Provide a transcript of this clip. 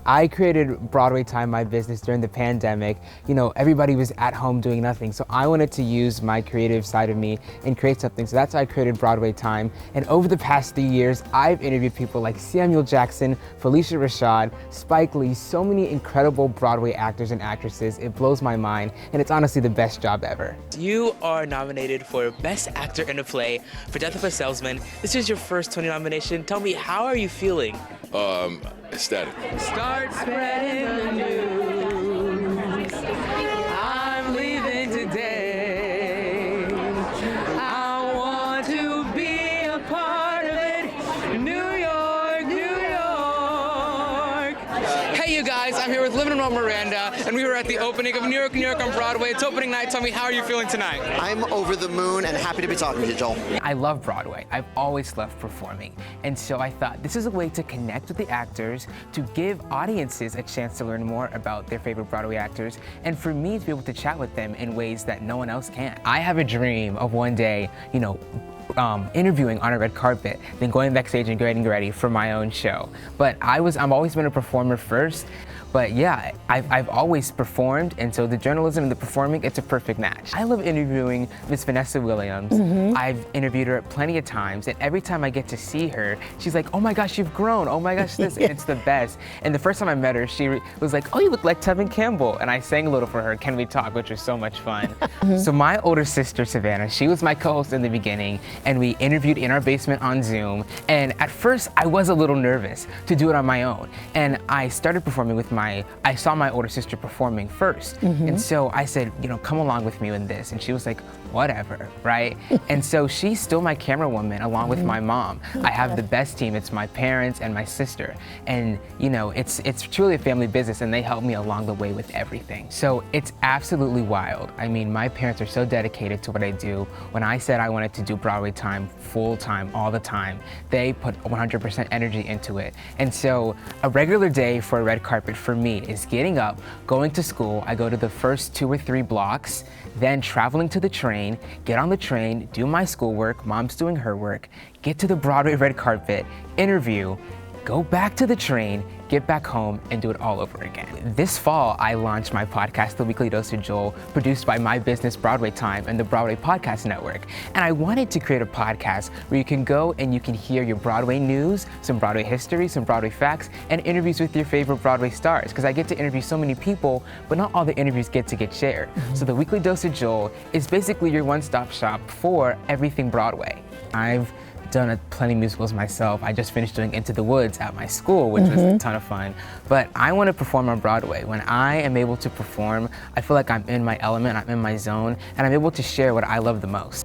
I created Broadway Time, my business, during the pandemic. You know, everybody was at home doing nothing, so I wanted to use my creative side of me and create something. So that's why I created Broadway Time. And over the past 3 years, I've interviewed people like Samuel Jackson, Felicia Rashad, Spike Lee, so many incredible Broadway actors and actresses. It blows my mind, and it's honestly the best job ever. You are nominated for Best Actor in a Play for Death of a Salesman. This is your first Tony nomination. Tell me, how are you feeling? Ecstatic. Start spreading the news. I'm leaving today. I want to be a part of it. New York, New York. Hey, you guys, I'm here with Manuel-Miranda, and we were at the opening of New York, New York on Broadway. It's opening night. Tell me, how are you feeling tonight? I'm over the moon and happy to be talking to you, Joel. I love Broadway. I've always loved performing. And so I thought this is a way to connect with the actors, to give audiences a chance to learn more about their favorite Broadway actors, and for me to be able to chat with them in ways that no one else can. I have a dream of one day, you know, interviewing on a red carpet, then going backstage and getting ready for my own show. But I've always been a performer first. But yeah, I've always performed, and so the journalism and the performing, it's a perfect match. I love interviewing Miss Vanessa Williams. I've interviewed her plenty of times, and every time I get to see her, she's like, oh my gosh, you've grown, oh my gosh, this, it's the best. And the first time I met her, she was like, oh, you look like Tevin Campbell, and I sang a little for her, Can We Talk, which was so much fun. So my older sister, Savannah, she was my co-host in the beginning, and we interviewed in our basement on Zoom, and at first, I was a little nervous to do it on my own, and I started performing with I saw my older sister performing first. And so I said, you know, come along with me in this. And she was like, whatever, right? And so she's still my camera woman along with my mom. I have the best team. It's my parents and my sister. And you know, it's truly a family business, and they help me along the way with everything. So it's absolutely wild. I mean, my parents are so dedicated to what I do. When I said I wanted to do Broadway Time full time, all the time, they put 100% energy into it. And so a regular day for a red carpet for me is getting up, going to school. I go to the first 2 or 3 blocks, then traveling to the train, get on the train, do my schoolwork, mom's doing her work, get to the Broadway red carpet, interview, go back to the train, get back home, and do it all over again. This fall, I launched my podcast, The Weekly Dose of Joel, produced by my business, Broadway Time, and the Broadway Podcast Network. And I wanted to create a podcast where you can go and you can hear your Broadway news, some Broadway history, some Broadway facts, and interviews with your favorite Broadway stars. Because I get to interview so many people, but not all the interviews get shared. So The Weekly Dose of Joel is basically your one-stop shop for everything Broadway. I've done plenty of musicals myself. I just finished doing Into the Woods at my school, which was a ton of fun. But I want to perform on Broadway. When I am able to perform, I feel like I'm in my element, I'm in my zone, and I'm able to share what I love the most.